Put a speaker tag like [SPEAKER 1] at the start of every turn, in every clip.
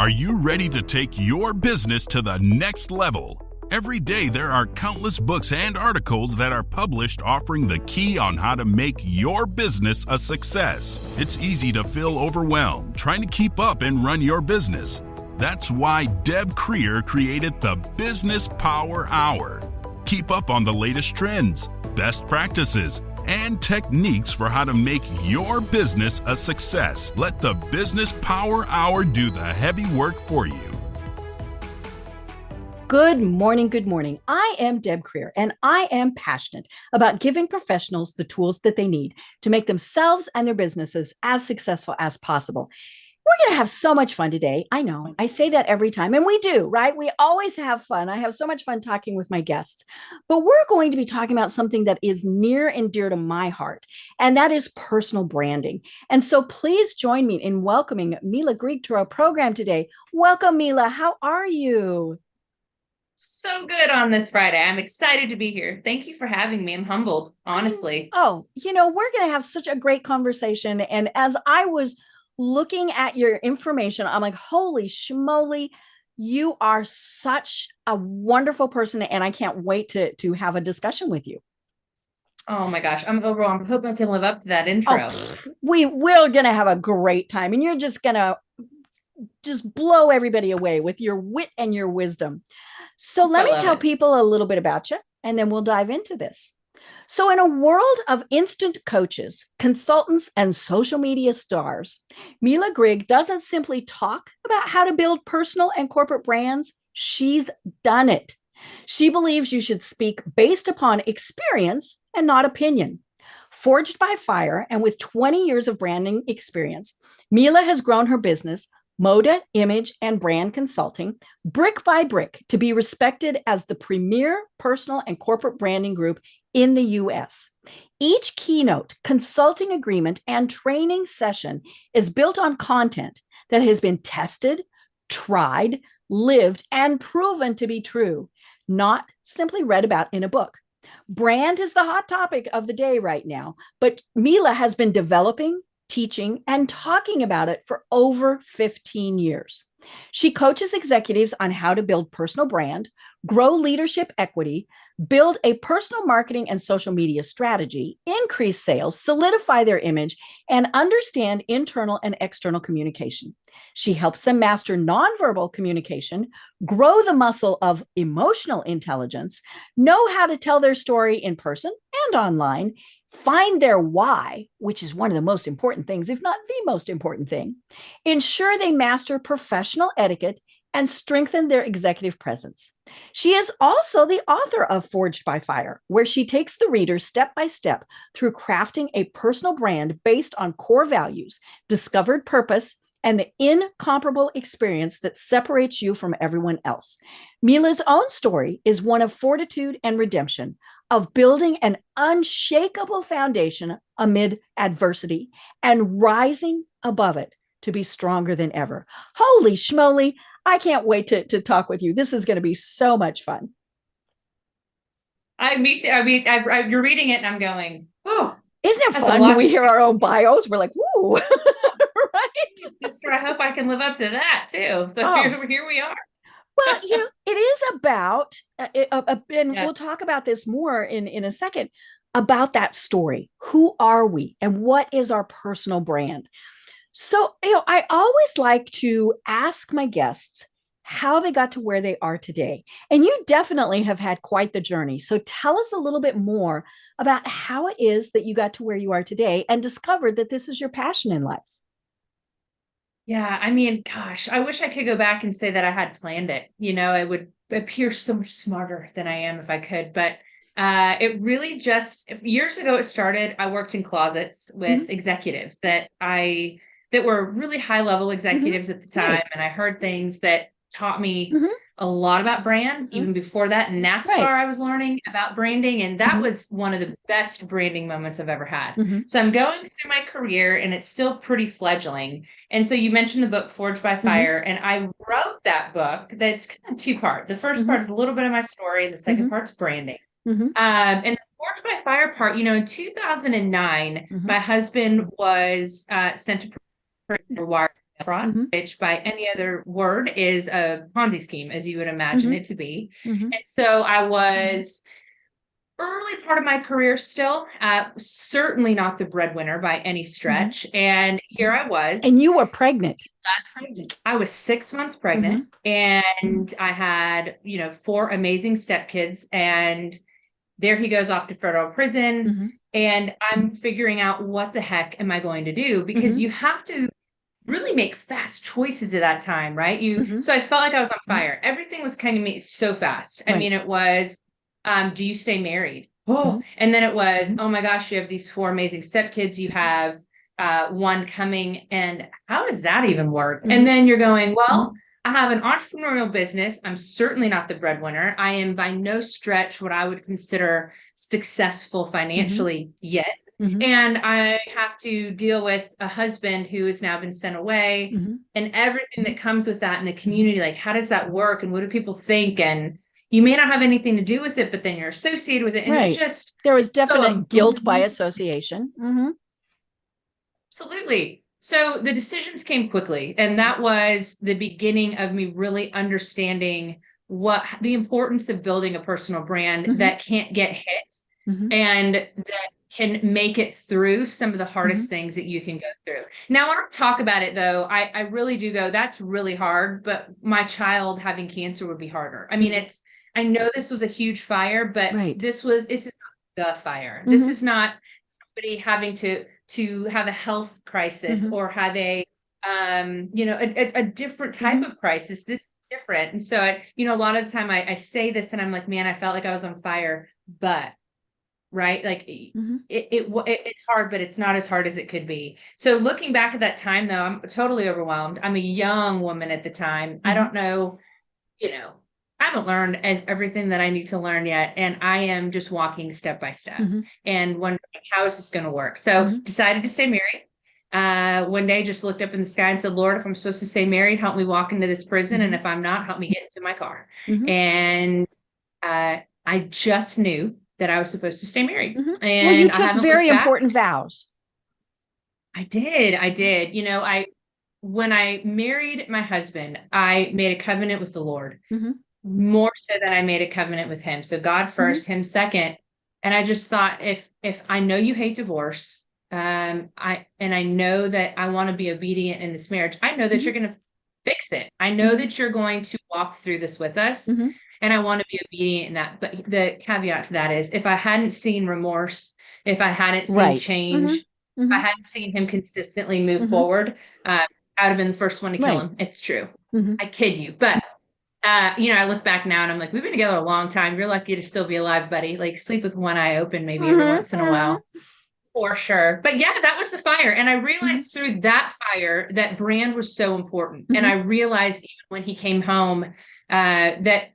[SPEAKER 1] Are you ready to take your business to the next level? Every day there are countless books and articles that are published offering the key on how to make your business a success. It's easy to feel overwhelmed trying to keep up and run your business. That's why Deb Creer created the Business Power Hour. Keep up on the latest trends, best practices, and techniques for how to make your business a success. Let the Business Power Hour do the heavy work for you.
[SPEAKER 2] Good morning. Good morning. I am Deb Creer, and I am passionate about giving professionals the tools that they need to make themselves and their businesses as successful as possible. We're going to have so much fun today. I know I say that every time, and we do, right? We always have fun. I have so much fun talking with my guests, but we're going to be talking about something that is near and dear to my heart, and that is personal branding. And so please join me in welcoming Mila Grigg to our program today. Welcome, Mila. How are you?
[SPEAKER 3] So good on this Friday. I'm excited to be here. Thank you for having me. I'm humbled, honestly.
[SPEAKER 2] We're going to have such a great conversation. And as I was looking at your information, I'm like, holy schmoly, you are such a wonderful person. And I can't wait to have a discussion with you.
[SPEAKER 3] Oh my gosh, I'm overwhelmed. I hope I can live up to that intro.
[SPEAKER 2] We're going to have a great time. And you're just going to just blow everybody away with your wit and your wisdom. So let me tell people a little bit about you, and then we'll dive into this. So in a world of instant coaches, consultants, and social media stars, Mila Grigg doesn't simply talk about how to build personal and corporate brands. She's done it. She believes you should speak based upon experience and not opinion. Forged by fire and with 20 years of branding experience, Mila has grown her business, MODA, image, and brand consulting, brick by brick to be respected as the premier personal and corporate branding group in the U.S. Each keynote, consulting agreement, and training session is built on content that has been tested, tried, lived, and proven to be true, not simply read about in a book. Brand is the hot topic of the day right now, but Mila has been developing, teaching, and talking about it for over 15 years. She coaches executives on how to build personal brand, grow leadership equity, build a personal marketing and social media strategy, increase sales, solidify their image, and understand internal and external communication. She helps them master nonverbal communication, grow the muscle of emotional intelligence, know how to tell their story in person and online, find their why, which is one of the most important things, if not the most important thing, ensure they master professional etiquette, and strengthen their executive presence. She is also the author of Forged by Fire, where she takes the reader step by step through crafting a personal brand based on core values, discovered purpose, and the incomparable experience that separates you from everyone else. Mila's own story is one of fortitude and redemption, of building an unshakable foundation amid adversity and rising above it to be stronger than ever. Holy schmoly, I can't wait to talk with you. This is going to be so much fun.
[SPEAKER 3] Me too. You're reading it and I'm going, oh.
[SPEAKER 2] Isn't it fun when we hear our own bios? We're like, woo, right?
[SPEAKER 3] I hope I can live up to that too. So here we are.
[SPEAKER 2] Well, it is about, we'll talk about this more in a second, about that story. Who are we and what is our personal brand? So, I always like to ask my guests how they got to where they are today. And you definitely have had quite the journey. So tell us a little bit more about how it is that you got to where you are today and discovered that this is your passion in life.
[SPEAKER 3] Yeah, I mean, gosh, I wish I could go back and say that I had planned it. I would appear so much smarter than I am if I could. But it really just years ago, it started. I worked in closets with executives that were really high level executives at the time. Right. And I heard things that taught me a lot about brand. Even before that, in NASCAR, I was learning about branding. And that was one of the best branding moments I've ever had. So I'm going through my career and it's still pretty fledgling. And so you mentioned the book Forged by Fire. And I wrote that book that's kind of two-part. The first part is a little bit of my story. And the second part's branding. And the Forged by Fire part, in 2009, my husband was sent to prison for wire fraud, which by any other word is a Ponzi scheme, as you would imagine it to be. And so I was early part of my career still, certainly not the breadwinner by any stretch. And here I was.
[SPEAKER 2] And you were pregnant.
[SPEAKER 3] I was 6 months pregnant, and I had, 4 amazing stepkids, and there he goes off to federal prison. And I'm figuring out, what the heck am I going to do? Because you have to really make fast choices at that time, right? So I felt like I was on fire. Everything was kind of made so fast. I mean, it was, do you stay married? And then it was, oh my gosh, you have these 4 amazing stepkids. You have one coming, and how does that even work? And then you're going, well, I have an entrepreneurial business. I'm certainly not the breadwinner. I am by no stretch what I would consider successful financially yet. And I have to deal with a husband who has now been sent away, and everything that comes with that in the community. Like, how does that work? And what do people think? And you may not have anything to do with it, but then you're associated with it. And it's just,
[SPEAKER 2] there was definite guilt by association.
[SPEAKER 3] Absolutely. So the decisions came quickly, and that was the beginning of me really understanding what the importance of building a personal brand that can't get hit and that can make it through some of the hardest things that you can go through. Now, when I talk about it, though, I really do go, that's really hard, but my child having cancer would be harder. I mean, I know this was a huge fire, but this is not the fire. This is not somebody having to have a health crisis or have a different type of crisis. This is different. And so a lot of the time I say this and I'm like, man, I felt like I was on fire, but right. Like it's hard, but it's not as hard as it could be. So looking back at that time, though, I'm totally overwhelmed. I'm a young woman at the time. I don't know, I haven't learned everything that I need to learn yet. And I am just walking step by step and wondering, how is this going to work? So decided to stay married. One day just looked up in the sky and said, Lord, if I'm supposed to stay married, help me walk into this prison. And if I'm not, help me get into my car. And I just knew that I was supposed to stay married. And
[SPEAKER 2] well, you took very important vows.
[SPEAKER 3] I did. When I married my husband, I made a covenant with the Lord. More so than I made a covenant with him. So God first, him second. And I just thought, if I know you hate divorce, I know that I want to be obedient in this marriage, I know that you're going to fix it. I know that you're going to walk through this with us. And I want to be obedient in that. But the caveat to that is, if I hadn't seen remorse, if I hadn't seen change, if I hadn't seen him consistently move forward, I would have been the first one to kill him. It's true. I kid you. But I look back now and I'm like, we've been together a long time. You're lucky to still be alive, buddy. Like, sleep with one eye open maybe every once in a while. For sure. But yeah, that was the fire. And I realized through that fire that brand was so important. And I realized even when he came home that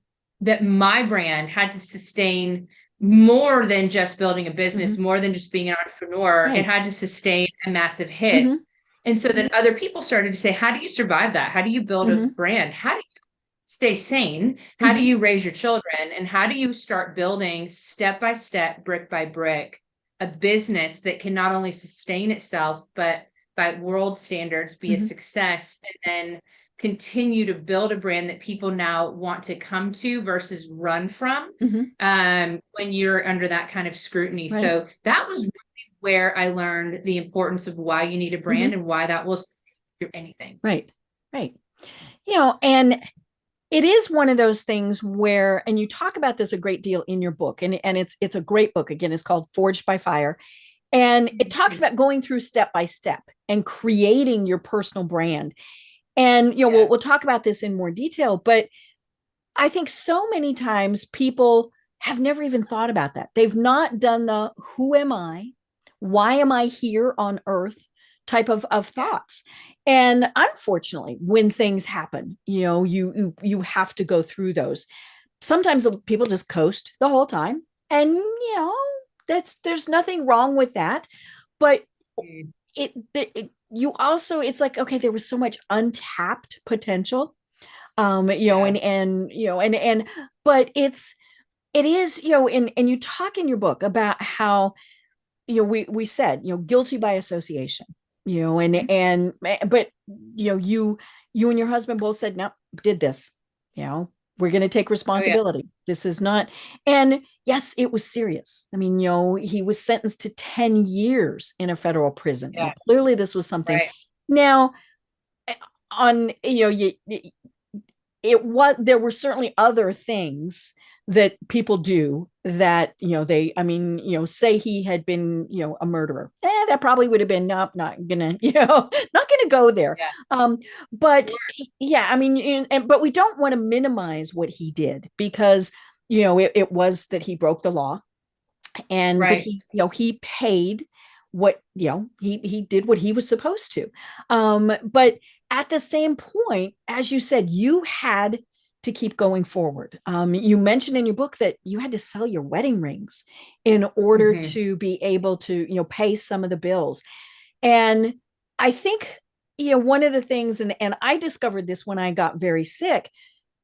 [SPEAKER 3] my brand had to sustain more than just building a business, more than just being an entrepreneur. It had to sustain a massive hit. And so then other people started to say, how do you survive that? How do you build a brand? How do you stay sane? How do you raise your children? And how do you start building step by step, brick by brick, a business that can not only sustain itself, but by world standards, be a success, and then continue to build a brand that people now want to come to versus run from when you're under that kind of scrutiny. So that was really where I learned the importance of why you need a brand and why that will do anything.
[SPEAKER 2] Right. And it is one of those things where, and you talk about this a great deal in your book, and it's a great book. Again, it's called Forged by Fire. And it talks about going through step by step and creating your personal brand. And, we'll talk about this in more detail, but I think so many times people have never even thought about that. They've not done the, who am I? Why am I here on earth type of thoughts. And unfortunately, when things happen, you have to go through those. Sometimes people just coast the whole time, and there's nothing wrong with that. But it's like, okay, there was so much untapped potential, but it is, and you talk in your book about how, we said, guilty by association. but you and your husband both said, no, did this, we're going to take responsibility. Oh, yeah. This is not, and yes, it was serious. I mean, he was sentenced to 10 years in a federal prison. Yeah. And clearly this was something. Right. Now, there were certainly other things that people do that, say he had been, a murderer. That probably would have been, nope, not gonna go there. Yeah. But sure. Yeah, but we don't want to minimize what he did, because, it was that he broke the law, and right. But he paid what, he did what he was supposed to. But at the same point, as you said, you had to keep going forward. You mentioned in your book that you had to sell your wedding rings in order mm-hmm. to be able to, pay some of the bills. And I think, one of the things, and I discovered this when I got very sick,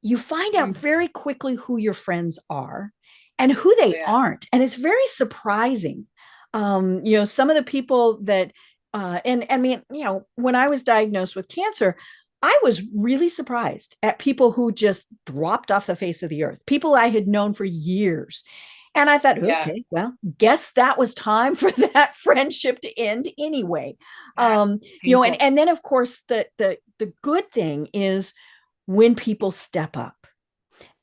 [SPEAKER 2] you find out very quickly who your friends are and who they aren't. And it's very surprising. Some of the people that, when I was diagnosed with cancer, I was really surprised at people who just dropped off the face of the earth, people I had known for years. And I thought, okay, well, guess that was time for that friendship to end anyway. And then of course the good thing is when people step up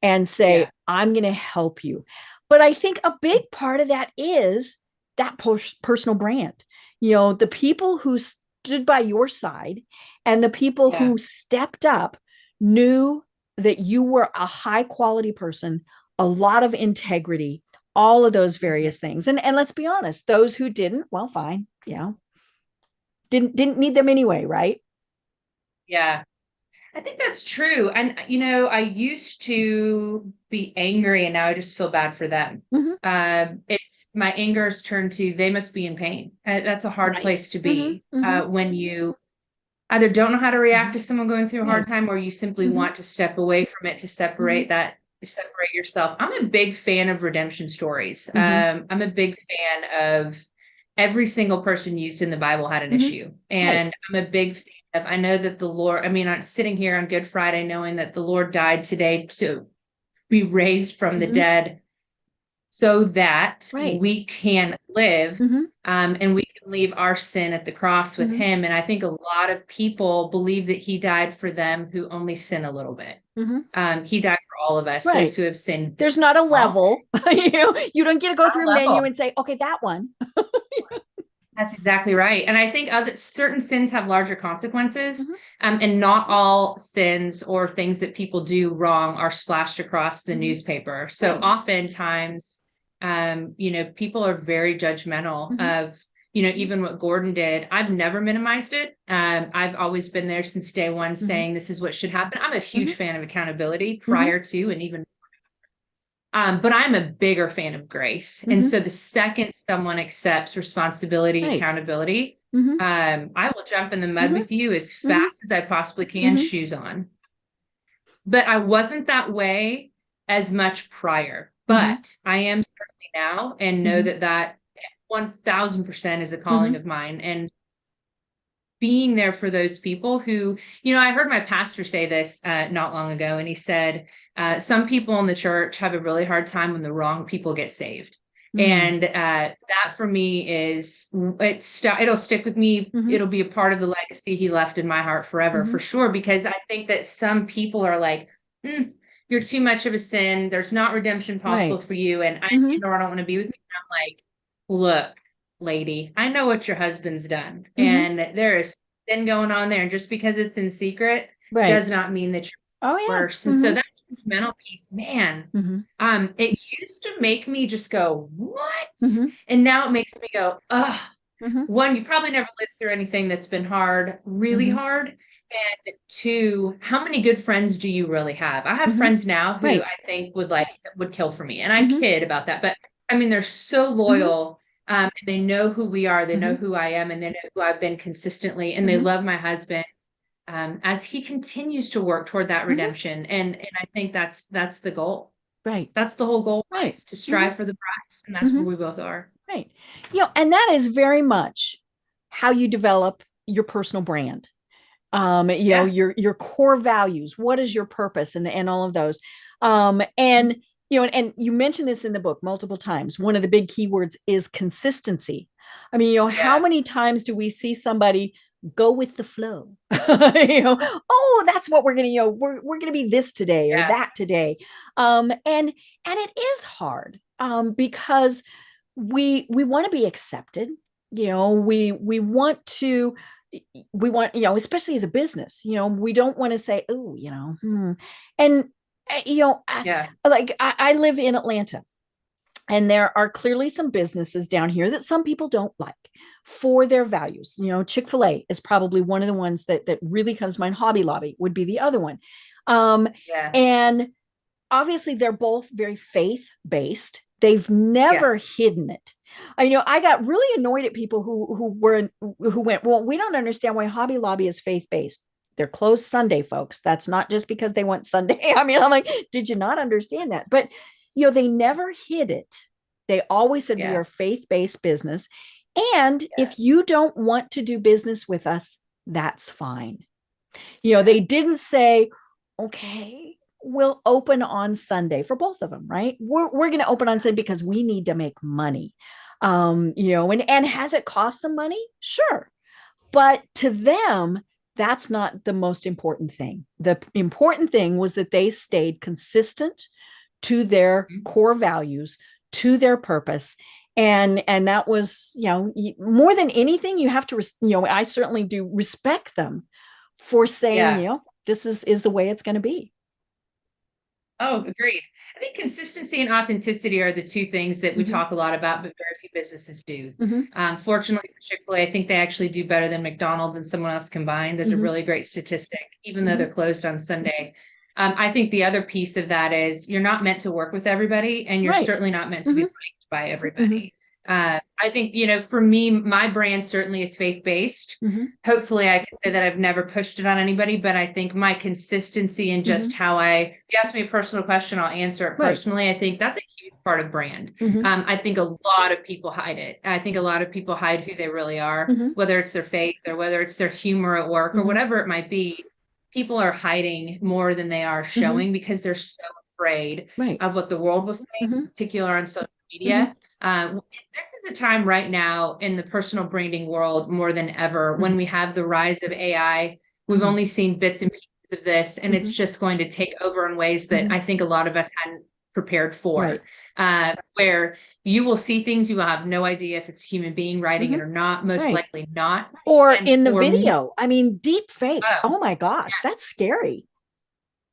[SPEAKER 2] and say, I'm going to help you. But I think a big part of that is that personal brand, the people who stood by your side and the people who stepped up knew that you were a high quality person, a lot of integrity, all of those various things. And let's be honest, those who didn't, well, fine. Didn't need them anyway. Right. Yeah.
[SPEAKER 3] I think that's true. And, I used to be angry and now I just feel bad for them. Mm-hmm. It's my anger is turned to, they must be in pain. That's a hard place to be when you either don't know how to react to someone going through a hard time, or you simply want to step away from it to separate yourself. I'm a big fan of redemption stories. I'm a big fan of every single person used in the Bible had an issue. And I'm a big fan. I know that the Lord, I'm sitting here on Good Friday knowing that the Lord died today to be raised from the dead so that we can live and we can leave our sin at the cross with him. And I think a lot of people believe that he died for them who only sin a little bit. He died for all of us, those who have sinned.
[SPEAKER 2] There's not a level. You don't get to go through a menu and say, okay, that one.
[SPEAKER 3] That's exactly right. And I think certain sins have larger consequences, and not all sins or things that people do wrong are splashed across the newspaper. So oftentimes, people are very judgmental of, even what Gordon did. I've never minimized it. I've always been there since day one saying this is what should happen. I'm a huge fan of accountability prior to and even but I'm a bigger fan of grace. And so the second someone accepts responsibility, accountability, I will jump in the mud with you as fast as I possibly can, shoes on. But I wasn't that way as much prior, but I am certainly now, and know that 1000% is a calling of mine. And being there for those people who, I heard my pastor say this not long ago, and he said, some people in the church have a really hard time when the wrong people get saved. And that for me is, it'll stick with me. It'll be a part of the legacy he left in my heart forever, for sure. Because I think that some people are like, you're too much of a sin. There's not redemption possible for you. And I don't want to be with you. And I'm like, look, lady, I know what your husband's done, and there is sin going on there. And just because it's in secret does not mean that you're worse. And so that mental piece, man, it used to make me just go, what? And now it makes me go, ugh. One, you've probably never lived through anything that's been hard, really hard. And two, how many good friends do you really have? I have friends now who I think would kill for me. And I kid about that, but they're so loyal. They know who we are. They know who I am, and they know who I've been consistently. And they love my husband as he continues to work toward that redemption. And I think that's the goal. Right. That's the whole goal. Right. To strive for the prize. And that's where we both are.
[SPEAKER 2] Right. And that is very much how you develop your personal brand, your core values. What is your purpose, and all of those. And you mentioned this in the book multiple times. One of the big keywords is consistency. I mean, how many times do we see somebody go with the flow? Oh, that's what we're gonna, we're gonna be this today or that today. And it is hard, because we want to be accepted. We want to, especially as a business, we don't want to say, oh, and like I live in Atlanta, and there are clearly some businesses down here that some people don't like for their values. Chick-fil-A is probably one of the ones that really comes to mind. Hobby Lobby would be the other one. And obviously they're both very faith-based. They've never hidden it. I got really annoyed at people who went, well, we don't understand why Hobby Lobby is faith-based. They're closed Sunday, folks. That's not just because they want Sunday. I mean, I'm like, did you not understand that? But, they never hid it. They always said, we are a faith-based business. And if you don't want to do business with us, that's fine. They didn't say, okay, we'll open on Sunday for both of them, right? We're going to open on Sunday because we need to make money. And has it cost them money? Sure. But to them, that's not the most important thing. The important thing was that they stayed consistent to their core values, to their purpose. And that was, more than anything, you have to, I certainly do respect them for saying, this is the way it's going to be.
[SPEAKER 3] Oh, agreed. I think consistency and authenticity are the two things that we talk a lot about, but very few businesses do. Fortunately for Chick-fil-A, I think they actually do better than McDonald's and someone else combined. There's a really great statistic, even though they're closed on Sunday. I think the other piece of that is you're not meant to work with everybody, and you're certainly not meant to be liked by everybody. I think, for me, my brand certainly is faith-based. Hopefully I can say that I've never pushed it on anybody, but I think my consistency and just how if you ask me a personal question, I'll answer it personally. I think that's a huge part of brand. I think a lot of people hide it. I think a lot of people hide who they really are, whether it's their faith or whether it's their humor at work or whatever it might be. People are hiding more than they are showing because they're so afraid of what the world will say, in particular on social media. This is a time right now in the personal branding world more than ever when we have the rise of AI. We've only seen bits and pieces of this, and it's just going to take over in ways that I think a lot of us hadn't prepared for, where you will see things you will have no idea if it's a human being writing it or not, most likely not.
[SPEAKER 2] Or in the video. I mean, deep fakes. Oh my gosh, that's scary.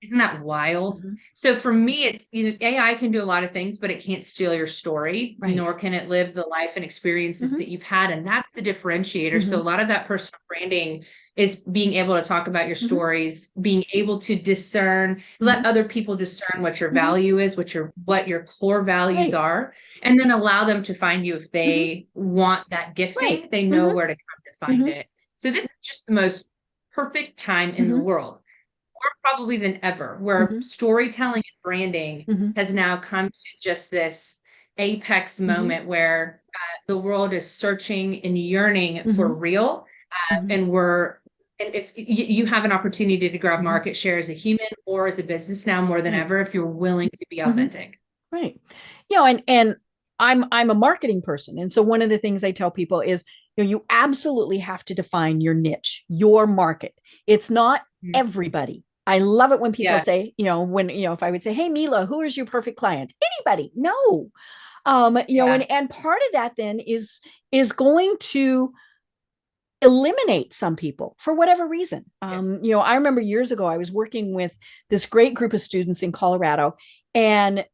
[SPEAKER 3] Isn't that wild? So for me, it's AI can do a lot of things, but it can't steal your story, nor can it live the life and experiences that you've had. And that's the differentiator. So a lot of that personal branding is being able to talk about your stories, being able to discern, let other people discern what your value is, what your core values are, and then allow them to find you if they want that gifting. They know where to come to find it. So this is just the most perfect time in the world. More probably than ever, where storytelling and branding has now come to just this apex moment where the world is searching and yearning for real. And if you have an opportunity to grab market share as a human or as a business now more than ever, if you're willing to be authentic.
[SPEAKER 2] Right. And I'm a marketing person. And so one of the things I tell people is, you absolutely have to define your niche, your market. It's not everybody. I love it when people say, if I would say, hey, Mila, who is your perfect client? Anybody? No. And part of that then is going to eliminate some people for whatever reason. I remember years ago, I was working with this great group of students in Colorado, and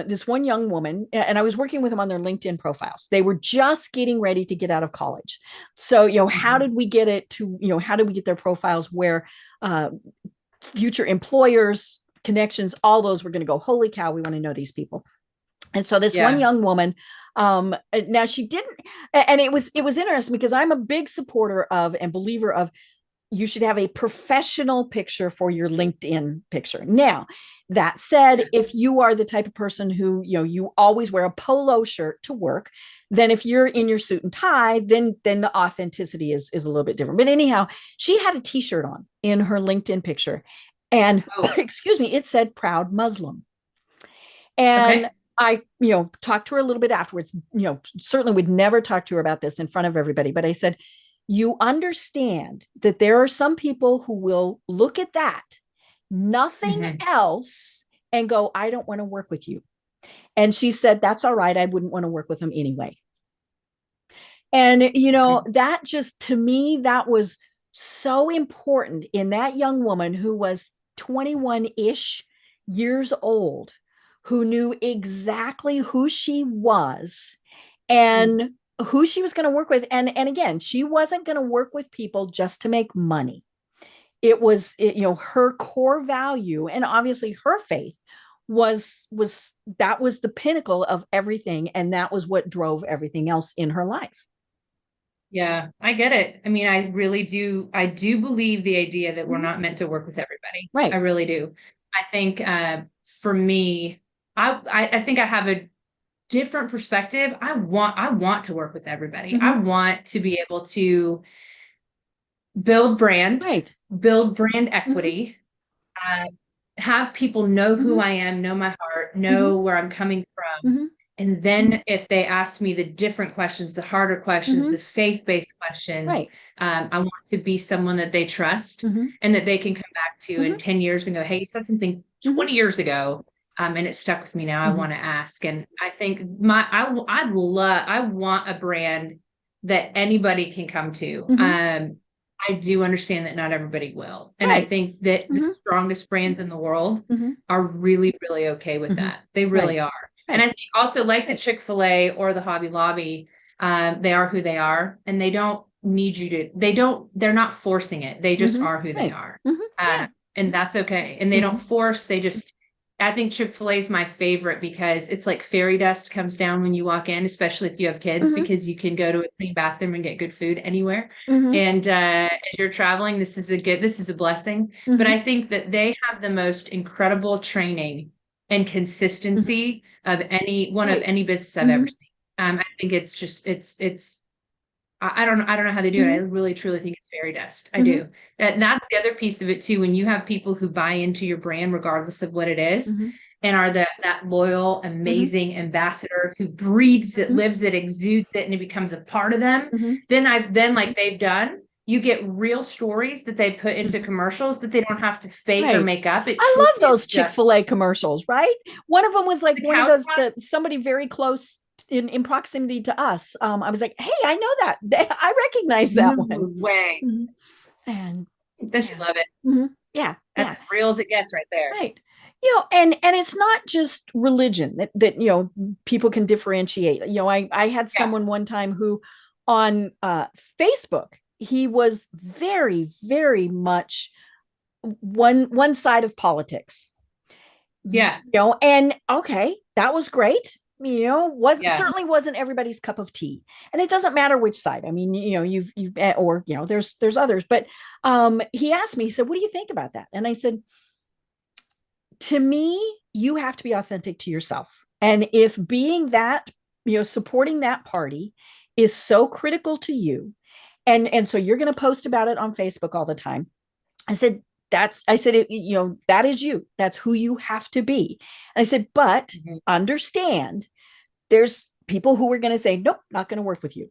[SPEAKER 2] this one young woman, and I was working with them on their LinkedIn profiles. They were just getting ready to get out of college. So, how did we get it to, how did we get their profiles where future employers, connections, all those were going to go, holy cow, we want to know these people. And so this one young woman, now she didn't, and it was interesting because I'm a big supporter of and believer of you should have a professional picture for your LinkedIn picture. Now, that said, if you are the type of person who, you always wear a polo shirt to work, then if you're in your suit and tie, then the authenticity is a little bit different. But anyhow, she had a t-shirt on in her LinkedIn picture, and excuse me, it said proud Muslim. And I, talked to her a little bit afterwards, certainly would never talk to her about this in front of everybody, but I said, you understand that there are some people who will look at that, nothing else, and go, I don't want to work with you. And she said, that's all right. I wouldn't want to work with them anyway. And, that just, to me, that was so important in that young woman who was 21-ish years old, who knew exactly who she was and who she was going to work with. And again, she wasn't going to work with people just to make money. It was, her core value, and obviously her faith was that was the pinnacle of everything. And that was what drove everything else in her life.
[SPEAKER 3] Yeah, I get it. I mean, I really do. I do believe the idea that we're not meant to work with everybody.
[SPEAKER 2] Right.
[SPEAKER 3] I really do. I think for me, I think I have a different perspective. I want to work with everybody. I want to be able to build brand, build brand equity, have people know who I am, know my heart, know where I'm coming from. And then if they ask me the different questions, the harder questions, the faith-based questions, I want to be someone that they trust and that they can come back to in 10 years and go, hey, you said something 20 years ago. And it stuck with me now. I want to ask. And I think I want a brand that anybody can come to. I do understand that not everybody will. And I think that the strongest brands in the world are really, really okay with that. They really are. And I think also, like the Chick-fil-A or the Hobby Lobby, they are who they are, and they don't need you to, they're not forcing it. They just are who they are. And that's okay. And they don't force, I think Chick-fil-A is my favorite because it's like fairy dust comes down when you walk in, especially if you have kids, because you can go to a clean bathroom and get good food anywhere. And as you're traveling, this is a blessing. But I think that they have the most incredible training and consistency of any business I've ever seen. I think it's just, I don't know how they do it. I really, truly think it's fairy dust. I do. And that's the other piece of it too. When you have people who buy into your brand, regardless of what it is, and are that loyal, amazing ambassador who breathes it, lives it, exudes it, and it becomes a part of them, then like they've done, you get real stories that they put into commercials that they don't have to fake or make up.
[SPEAKER 2] I love those Chick-fil-A commercials, right? One of them was like one of those that somebody very close in proximity to us. I was like, hey, I know that. I recognize that one.
[SPEAKER 3] Way.
[SPEAKER 2] And
[SPEAKER 3] I should love it.
[SPEAKER 2] Yeah.
[SPEAKER 3] That's as real as it gets right there.
[SPEAKER 2] Right. And it's not just religion that people can differentiate. I had someone one time who on Facebook, he was very, very much one side of politics.
[SPEAKER 3] Yeah.
[SPEAKER 2] And okay, that was great. Certainly wasn't everybody's cup of tea. And it doesn't matter which side. I mean, there's others, but he asked me, he said, what do you think about that? And I said, to me, you have to be authentic to yourself. And if being that, supporting that party is so critical to you, and so you're going to post about it on Facebook all the time. I said, that is you. That's who you have to be. And I said, but understand there's people who are going to say, nope, not going to work with you.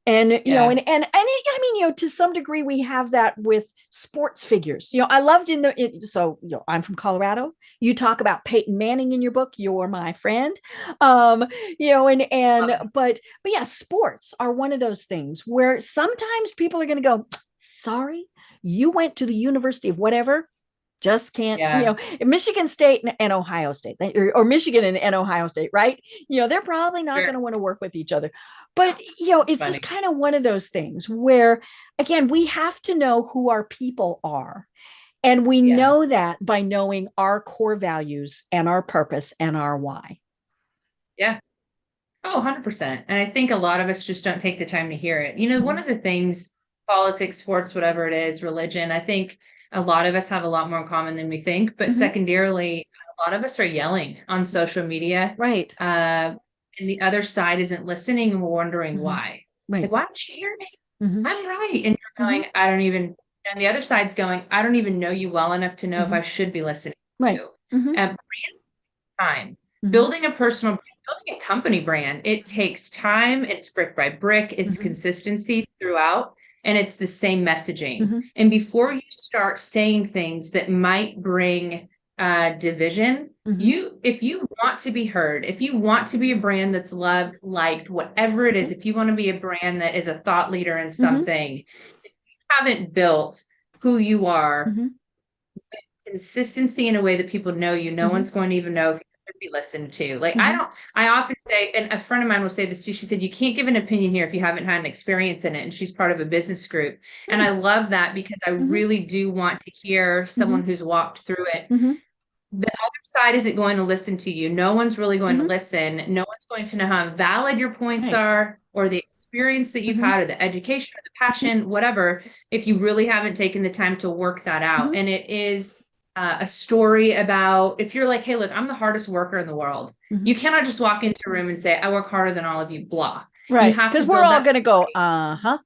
[SPEAKER 2] And, I mean, to some degree, we have that with sports figures. I loved I'm from Colorado. You talk about Peyton Manning in your book. You're my friend. But yeah, sports are one of those things where sometimes people are going to go, sorry, you went to the University of whatever. Just can't, Michigan State and Ohio State, or Michigan and Ohio State, right? They're probably not going to want to work with each other. But, it's funny. Just kind of one of those things where, again, we have to know who our people are. And we know that by knowing our core values and our purpose and our why.
[SPEAKER 3] Yeah. Oh, 100%. And I think a lot of us just don't take the time to hear it. One of the things politics, sports, whatever it is, religion. I think a lot of us have a lot more in common than we think. But secondarily, a lot of us are yelling on social media.
[SPEAKER 2] Right.
[SPEAKER 3] And the other side isn't listening and wondering why.
[SPEAKER 2] Right.
[SPEAKER 3] Like, why don't you hear me? I'm right. And you're going, I don't even, and the other side's going, I don't even know you well enough to know if I should be listening to you. And time. Building a personal brand, building a company brand, it takes time. It's brick by brick. It's consistency throughout. And it's the same messaging. And before you start saying things that might bring division, if you want to be heard, if you want to be a brand that's loved, liked, whatever it is, if you want to be a brand that is a thought leader in something, if you haven't built who you are, consistency in a way that people know you, no one's going to even know if you should be listened to. Like, I often say, and a friend of mine will say this too, she said, you can't give an opinion here if you haven't had an experience in it. And she's part of a business group. And I love that because I really do want to hear someone who's walked through it. The other side isn't going to listen to you. No one's really going to listen. No one's going to know how valid your points are, or the experience that you've had, or the education, or the passion, whatever, if you really haven't taken the time to work that out. And it is a story about, if you're like, hey, look, I'm the hardest worker in the world. You cannot just walk into a room and say, I work harder than all of you, blah.
[SPEAKER 2] Right. Because we're all going to go, I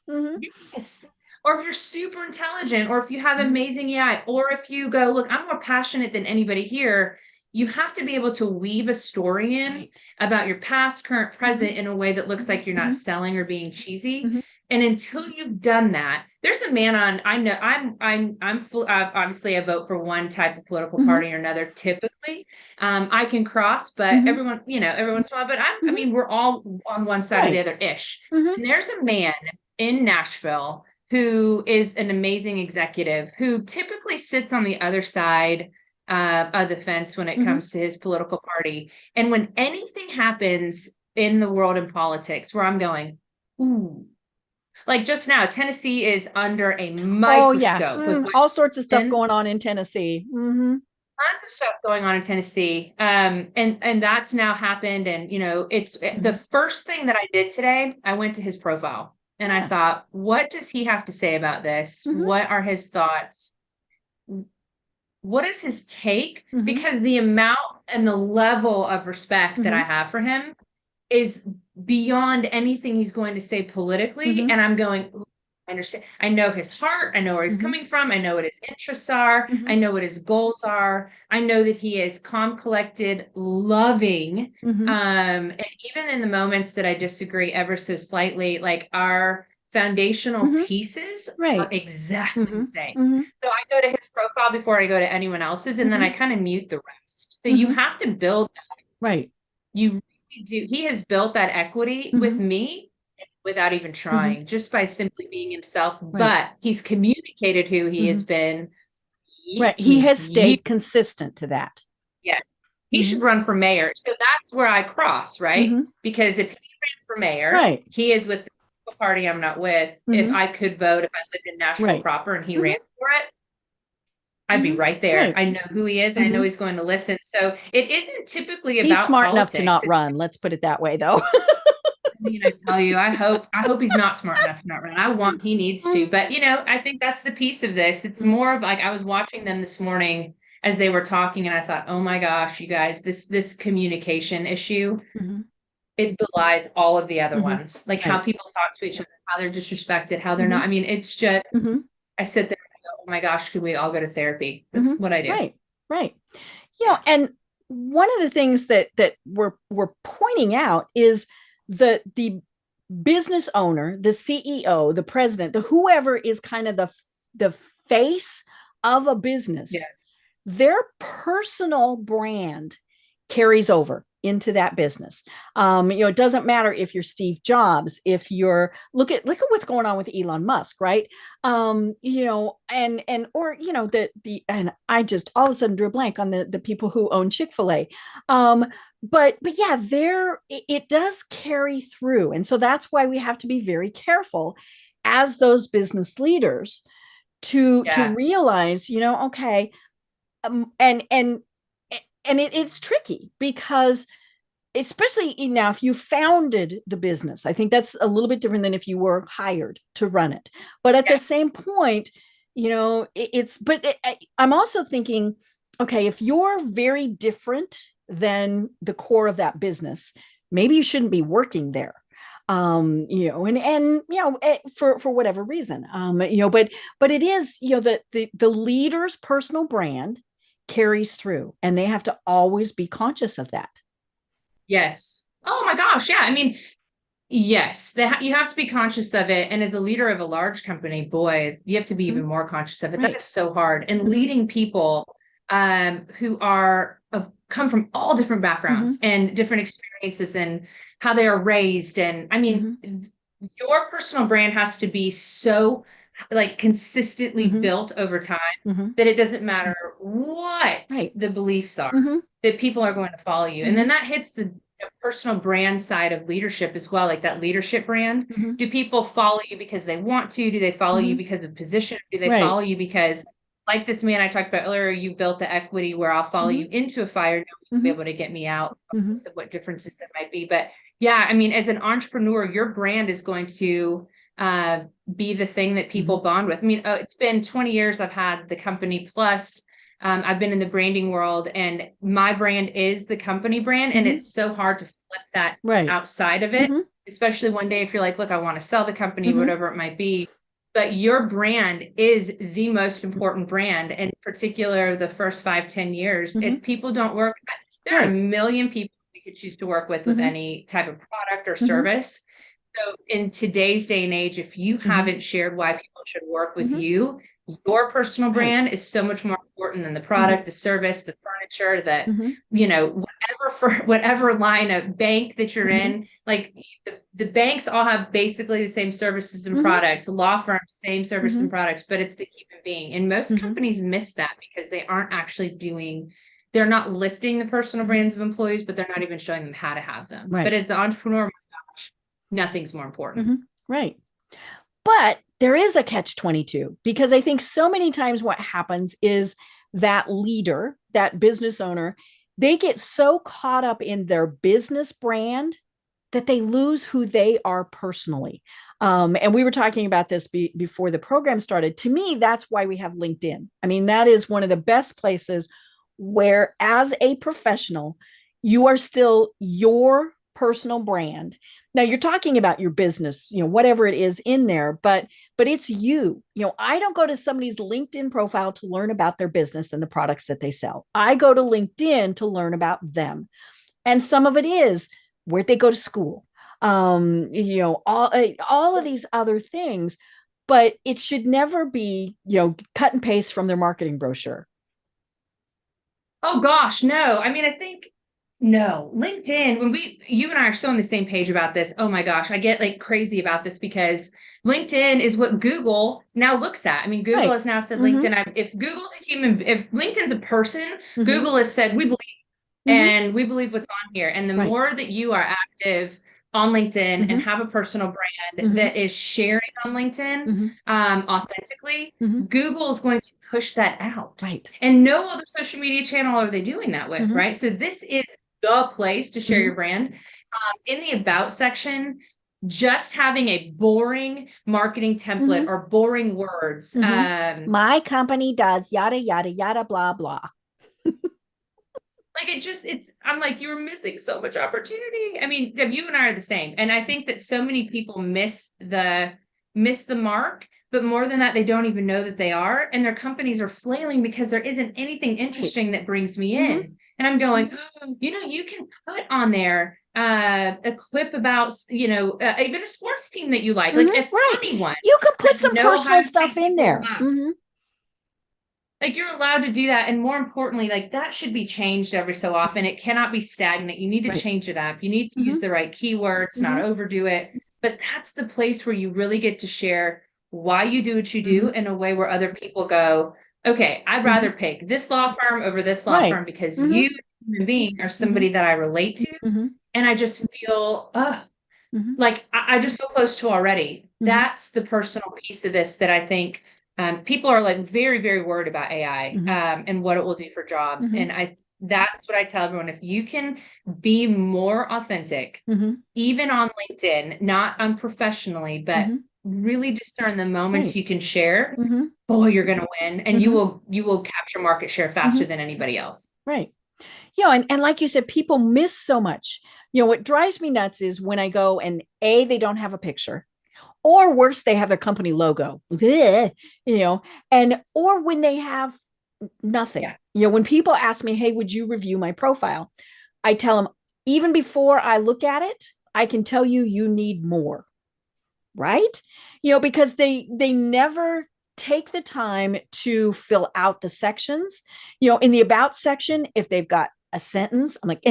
[SPEAKER 3] am. Yes. Or if you're super intelligent, or if you have amazing AI, or if you go, look, I'm more passionate than anybody here, you have to be able to weave a story in about your past, current, present in a way that looks like you're not selling or being cheesy. And until you've done that, there's a man on, I know I'm full, obviously I vote for one type of political party or another, typically. I can cross, but everyone, every once in a while, but I mean, we're all on one side or the other ish. And there's a man in Nashville who is an amazing executive who typically sits on the other side of the fence when it comes to his political party. And when anything happens in the world in politics where I'm going, ooh, like just now, Tennessee is under a microscope. With
[SPEAKER 2] all sorts of stuff going on in Tennessee.
[SPEAKER 3] Tons of stuff going on in Tennessee. And that's now happened. And, it's the first thing that I did today, I went to his profile. And I thought, what does he have to say about this? What are his thoughts? What is his take? Because the amount and the level of respect that I have for him is beyond anything he's going to say politically. And I'm going, ooh, I understand. I know his heart. I know where he's coming from. I know what his interests are. I know what his goals are. I know that he is calm, collected, loving. And even in the moments that I disagree ever so slightly, like our foundational pieces are exactly the same. So I go to his profile before I go to anyone else's, and then I kind of mute the rest. So you have to build that.
[SPEAKER 2] Right.
[SPEAKER 3] You really do. He has built that equity with me without even trying, just by simply being himself. But he's communicated who he has been.
[SPEAKER 2] Right. He has stayed consistent to that.
[SPEAKER 3] Yeah. He should run for mayor. So that's where I cross, right? Because if he ran for mayor, he is with the party I'm not with. If I could vote, if I lived in Nashville proper and he ran for it, I'd be right there. I know who he is. I know he's going to listen. So it isn't typically about
[SPEAKER 2] He's smart
[SPEAKER 3] politics.
[SPEAKER 2] enough to not run. Let's put it that way, though.
[SPEAKER 3] I mean, I tell you, I hope he's not smart enough to not run. He needs to. But, I think that's the piece of this. It's more of like, I was watching them this morning as they were talking, and I thought, oh my gosh, you guys, this communication issue, it belies all of the other ones. Like how people talk to each other, how they're disrespected, how they're not. I mean, it's just, I sit there and I go, oh my gosh, could we all go to therapy? That's what I do.
[SPEAKER 2] Right. And one of the things that we're pointing out is the business owner, the CEO, the president, the whoever is kind of the face of a business, their personal brand carries over into that business. It doesn't matter if you're Steve Jobs, if you're look at what's going on with Elon Musk, right? And I just all of a sudden drew a blank on the people who own Chick-fil-A. But yeah, it does carry through. And so that's why we have to be very careful as those business leaders to realize, okay, and it's tricky because especially now if you founded the business, I think that's a little bit different than if you were hired to run it. But at the same point, I'm also thinking, okay, if you're very different than the core of that business, maybe you shouldn't be working there. For whatever reason, but it is, the leader's personal brand carries through, and they have to always be conscious of that.
[SPEAKER 3] Yes. Oh my gosh. Yeah. I mean, yes, you have to be conscious of it. And as a leader of a large company, boy, you have to be even more conscious of it. That is so hard. And leading people who come from all different backgrounds and different experiences and how they are raised. And I mean, your personal brand has to be so like consistently built over time that it doesn't matter what the beliefs are, that people are going to follow you. And then that hits the personal brand side of leadership as well, like that leadership brand. Do people follow you because they want to? Do they follow you because of position? Do they follow you because, like this man I talked about earlier, you built the equity where I'll follow you into a fire, no one will be able to get me out, regardless of what differences there might be. But yeah, I mean, as an entrepreneur, your brand is going to be the thing that people bond with. I mean, it's been 20 years I've had the company, plus I've been in the branding world, and my brand is the company brand. And it's so hard to flip that outside of it, especially one day if you're like, look, I want to sell the company, whatever it might be. But your brand is the most important brand. And in particular, the first 5-10 years, people don't work. There are a million people we could choose to work with any type of product or service. So in today's day and age, if you haven't shared why people should work with you, your personal brand is so much more important than the product, the service, the furniture, that, whatever line of bank that you're in, like the banks all have basically the same services and products, law firms, same service and products, but it's the human being. And most companies miss that because they aren't actually they're not lifting the personal brands of employees, but they're not even showing them how to have them. But as the entrepreneur, nothing's more important.
[SPEAKER 2] Right. But there is a catch-22, because I think so many times what happens is that leader, that business owner, they get so caught up in their business brand that they lose who they are personally. And we were talking about this before the program started. To me, that's why we have LinkedIn. I mean, that is one of the best places where, as a professional, you are still your personal brand. Now you're talking about your business, whatever it is in there, but it's you. I don't go to somebody's LinkedIn profile to learn about their business and the products that they sell. I go to LinkedIn to learn about them. And some of it is where they go to school, all of these other things, but it should never be, cut and paste from their marketing brochure.
[SPEAKER 3] Oh gosh, no. I mean, I think no, LinkedIn, you and I are so on the same page about this. Oh my gosh, I get like crazy about this because LinkedIn is what Google now looks at. I mean, Google has now said LinkedIn, if LinkedIn's a person, Google has said, we believe, and we believe what's on here. And the more that you are active on LinkedIn and have a personal brand that is sharing on LinkedIn authentically, Google is going to push that out.
[SPEAKER 2] Right.
[SPEAKER 3] And no other social media channel are they doing that with, right? So this is the place to share your brand. In the about section, just having a boring marketing template or boring words.
[SPEAKER 2] My company does yada, yada, yada, blah, blah.
[SPEAKER 3] Like I'm like, you're missing so much opportunity. I mean, you and I are the same. And I think that so many people miss the mark, but more than that, they don't even know that they are. And their companies are flailing because there isn't anything interesting that brings me in. And I'm going, you can put on there a clip about, even a sports team that you like a funny one.
[SPEAKER 2] You can put some personal stuff in there.
[SPEAKER 3] Like, you're allowed to do that. And more importantly, like, that should be changed every so often. It cannot be stagnant. You need to change it up. You need to use the right keywords, not overdo it. But that's the place where you really get to share why you do what you do in a way where other people go, okay, I'd rather pick this law firm over this law firm because you, human being, are somebody that I relate to. And I just feel, like I just feel close to already. That's the personal piece of this that I think people are like very, very worried about AI and what it will do for jobs. And that's what I tell everyone. If you can be more authentic, even on LinkedIn, not unprofessionally, but really discern the moments you can share, boy, you're going to win. And you will capture market share faster than anybody else.
[SPEAKER 2] Right. And like you said, people miss so much. What drives me nuts is when I go and they don't have a picture, or worse, they have their company logo, or when they have nothing. When people ask me, hey, would you review my profile? I tell them, even before I look at it, I can tell you need more. Right. Because they never take the time to fill out the sections. In the about section, if they've got a sentence, I'm like,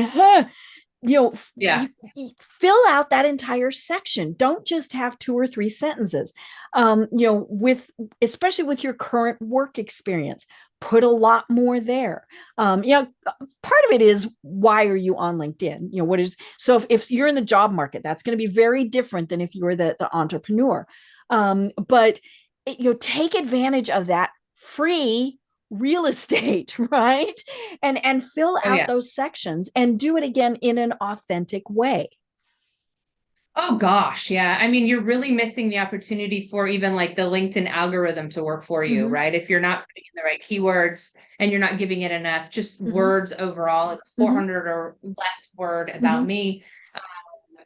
[SPEAKER 2] fill out that entire section. Don't just have 2 or 3 sentences. Especially with your current work experience, put a lot more there. Part of it is, why are you on LinkedIn? So if you're in the job market, that's going to be very different than if you're the entrepreneur. But take advantage of that free real estate, right? And fill out those sections and do it again in an authentic way.
[SPEAKER 3] Oh gosh, yeah. I mean, you're really missing the opportunity for even like the LinkedIn algorithm to work for you, right? If you're not putting in the right keywords and you're not giving it enough, just words overall, like 400 or less word about me.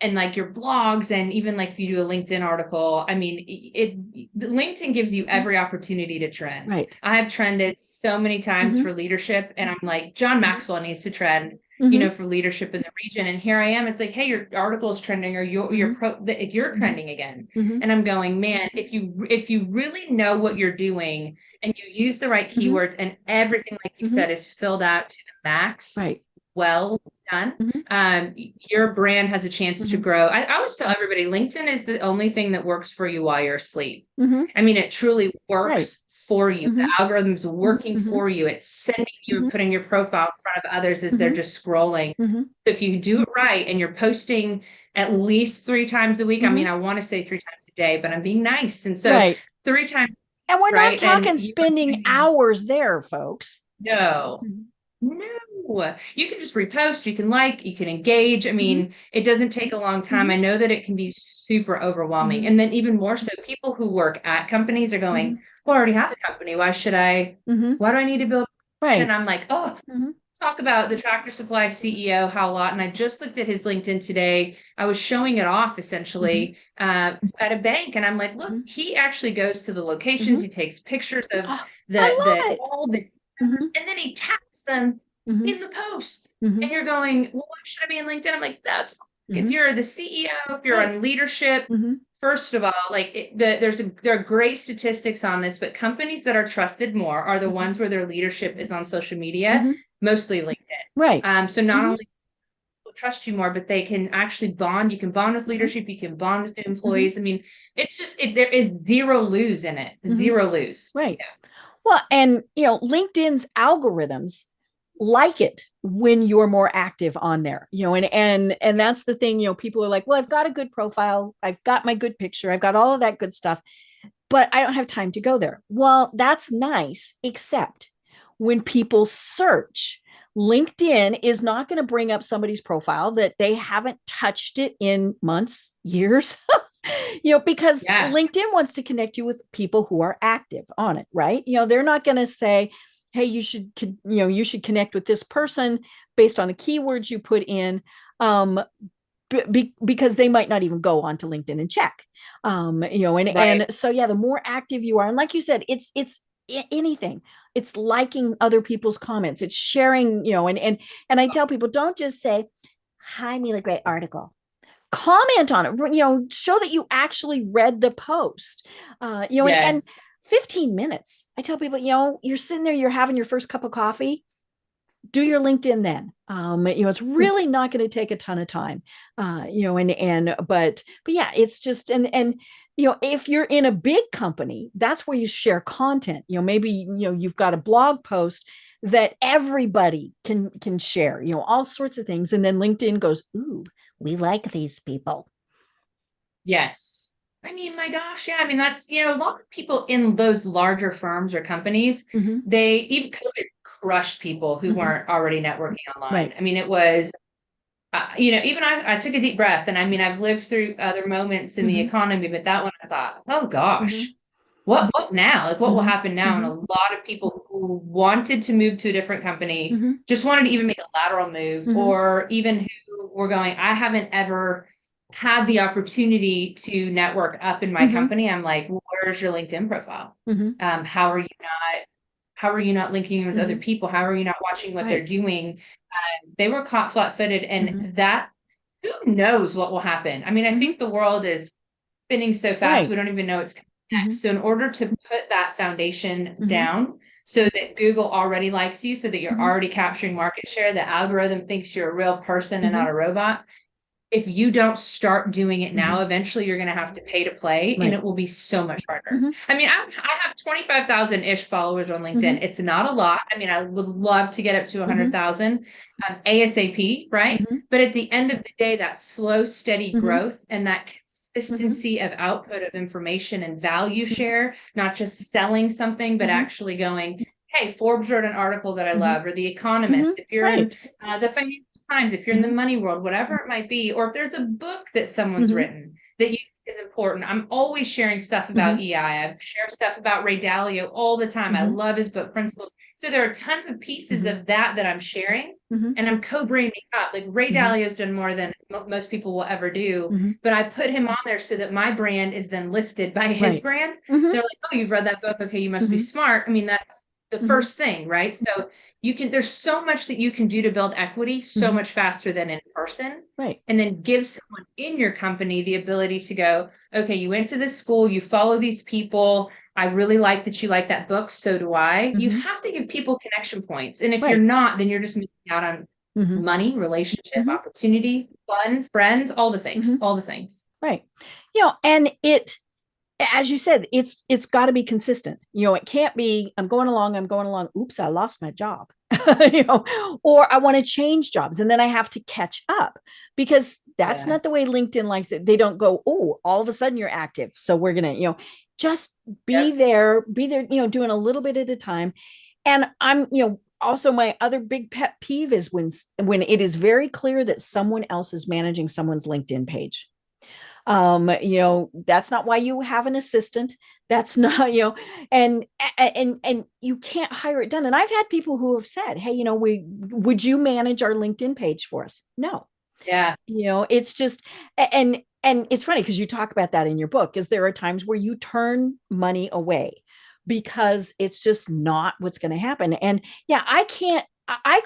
[SPEAKER 3] And like your blogs, and even like if you do a LinkedIn article, I mean, LinkedIn gives you every opportunity to trend.
[SPEAKER 2] Right.
[SPEAKER 3] I have trended so many times for leadership, and I'm like, John Maxwell needs to trend, for leadership in the region. And here I am. It's like, hey, your article is trending, or you're trending again. And I'm going, man, if you really know what you're doing and you use the right keywords and everything, like you said, is filled out to the max.
[SPEAKER 2] Right.
[SPEAKER 3] Well done. Your brand has a chance to grow. I always tell everybody, LinkedIn is the only thing that works for you while you're asleep. I mean, it truly works for you. The algorithm's working for you. It's sending you and putting your profile in front of others as they're just scrolling. So if you do it right and you're posting at least 3 times a week, I mean, I want to say 3 times a day, but I'm being nice. And so 3 times.
[SPEAKER 2] And we're not talking spending hours there, folks.
[SPEAKER 3] No. You can just repost, you can you can engage. I mean, it doesn't take a long time. I know that it can be super overwhelming. And then even more so, people who work at companies are going, well, I already have a company. Why do I need to build?
[SPEAKER 2] Right.
[SPEAKER 3] And I'm like, talk about the Tractor Supply CEO, how a lot. And I just looked at his LinkedIn today. I was showing it off essentially at a bank. And I'm like, look, he actually goes to the locations. He takes pictures of all the and then he tags them in the post. And you're going, well, why should I be in LinkedIn? I'm like, that's if you're the CEO, if you're on leadership, first of all, like there are great statistics on this, but companies that are trusted more are the ones where their leadership is on social media, mostly LinkedIn.
[SPEAKER 2] Right.
[SPEAKER 3] So not only will trust you more, but they can actually bond. You can bond with leadership. You can bond with employees. I mean, it's just, there is zero lose in it. Zero lose.
[SPEAKER 2] Right. Yeah. Well, and, LinkedIn's algorithms like it when you're more active on there, and that's the thing, people are like, well, I've got a good profile. I've got my good picture. I've got all of that good stuff, but I don't have time to go there. Well, that's nice, except when people search, LinkedIn is not going to bring up somebody's profile that they haven't touched it in months, years. Because LinkedIn wants to connect you with people who are active on it, right? They're not going to say, hey, you should connect with this person based on the keywords you put in, because they might not even go onto LinkedIn and check, and so, the more active you are, and like you said, it's anything. It's liking other people's comments. It's sharing, and I tell people, don't just say, hi, Mila, great article. Comment on it, show that you actually read the post, and 15 minutes. I tell people, you're sitting there, you're having your first cup of coffee, do your LinkedIn then. It's really not going to take a ton of time, but yeah, it's just, and if you're in a big company, that's where you share content. Maybe, you've got a blog post that everybody can share, all sorts of things. And then LinkedIn goes, ooh, we like these people.
[SPEAKER 3] Yes. I mean, my gosh, yeah. I mean, that's, a lot of people in those larger firms or companies, they even COVID crushed people who weren't already networking online.
[SPEAKER 2] Right.
[SPEAKER 3] I mean, it was, even I took a deep breath, and I mean, I've lived through other moments in the economy, but that one I thought, oh gosh, what now? Like, what will happen now? And a lot of people who wanted to move to a different company just wanted to even make a lateral move, or even who were going, I haven't ever had the opportunity to network up in my company. I'm like, well, where's your LinkedIn profile? How are you not linking with other people? How are you not watching what they're doing? They were caught flat-footed, and that, who knows what will happen? I mean, I think the world is spinning so fast, we don't even know it's coming next. So in order to put that foundation down so that Google already likes you, so that you're already capturing market share, the algorithm thinks you're a real person and not a robot. If you don't start doing it now, eventually you're going to have to pay to play, and it will be so much harder. I mean, I have 25,000-ish followers on LinkedIn. It's not a lot. I mean, I would love to get up to 100,000 ASAP, right? But at the end of the day, that slow, steady growth and that consistency of output of information and value share, not just selling something, but actually going, hey, Forbes wrote an article that I love, or The Economist. If you're in the Financial Times, if you're in the money world, whatever it might be, or if there's a book that someone's written that you is important. I'm always sharing stuff about EI. I've shared stuff about Ray Dalio all the time. I love his book Principles. So there are tons of pieces of that I'm sharing, and I'm co-branding up. Like Ray Dalio's done more than most people will ever do, but I put him on there so that my brand is then lifted by his brand. They're like, oh, you've read that book. Okay, you must be smart. I mean, that's the first thing, right? So there's so much that you can do to build equity so much faster than in person.
[SPEAKER 2] Right.
[SPEAKER 3] And then give someone in your company the ability to go, okay, you went to this school, you follow these people. I really like that you like that book. So do I. You have to give people connection points. And if you're not, then you're just missing out on money, relationship, opportunity, fun, friends, all the things, all the things.
[SPEAKER 2] Right. And as you said, it's got to be consistent. It can't be, I'm going along. Oops, I lost my job, or I want to change jobs and then I have to catch up, because that's not the way LinkedIn likes it. They don't go, oh, all of a sudden you're active, so we're going to, just be there, doing a little bit at a time. And I'm, also my other big pet peeve is when it is very clear that someone else is managing someone's LinkedIn page. That's not why you have an assistant. That's not, and you can't hire it done. And I've had people who have said, hey, would you manage our LinkedIn page for us? No.
[SPEAKER 3] Yeah.
[SPEAKER 2] It's just, and it's funny because you talk about that in your book, is there are times where you turn money away because it's just not what's going to happen. And I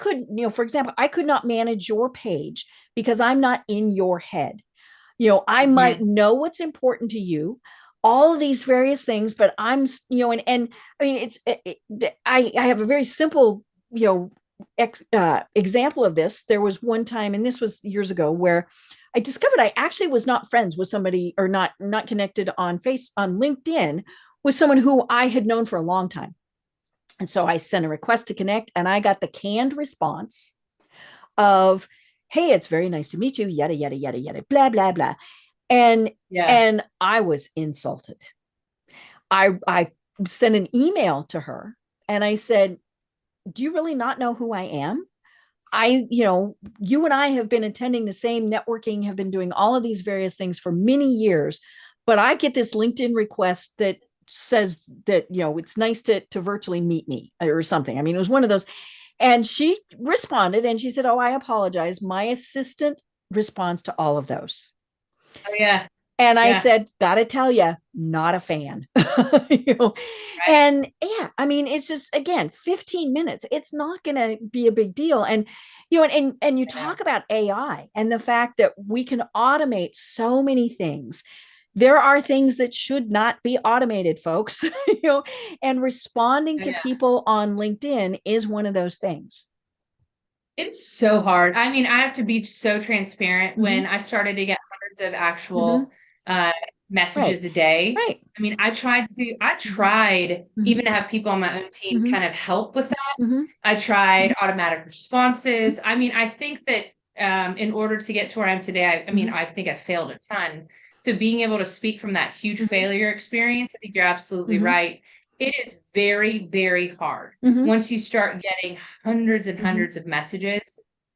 [SPEAKER 2] could, for example, I could not manage your page because I'm not in your head. I might know what's important to you, all of these various things, but I'm, and I mean, I have a very simple, example of this. There was one time, and this was years ago, where I discovered I actually was not friends with somebody, or not connected on LinkedIn with someone who I had known for a long time. And so I sent a request to connect, and I got the canned response of, hey, it's very nice to meet you, yada, yada, yada, yada, blah, blah, blah. And I was insulted. I sent an email to her and I said, do you really not know who I am? You and I have been attending the same networking, have been doing all of these various things for many years, but I get this LinkedIn request that says that, it's nice to virtually meet me or something. I mean, it was one of those. And she responded and she said, oh, I apologize. My assistant responds to all of those.
[SPEAKER 3] Oh, yeah.
[SPEAKER 2] And I said, gotta tell you, not a fan. And I mean, it's just, again, 15 minutes. It's not going to be a big deal. And, and you talk about AI and the fact that we can automate so many things. There are things that should not be automated, folks, and responding to people on LinkedIn is one of those things.
[SPEAKER 3] It's so hard. I mean, I have to be so transparent. When I started to get hundreds of actual messages a day. Right. I mean, I tried even to have people on my own team kind of help with that. I tried automatic responses. I mean, I think that in order to get to where I am today, I mean, I think I failed a ton. So being able to speak from that huge failure experience, I think you're absolutely right. It is very, very hard once you start getting hundreds and hundreds of messages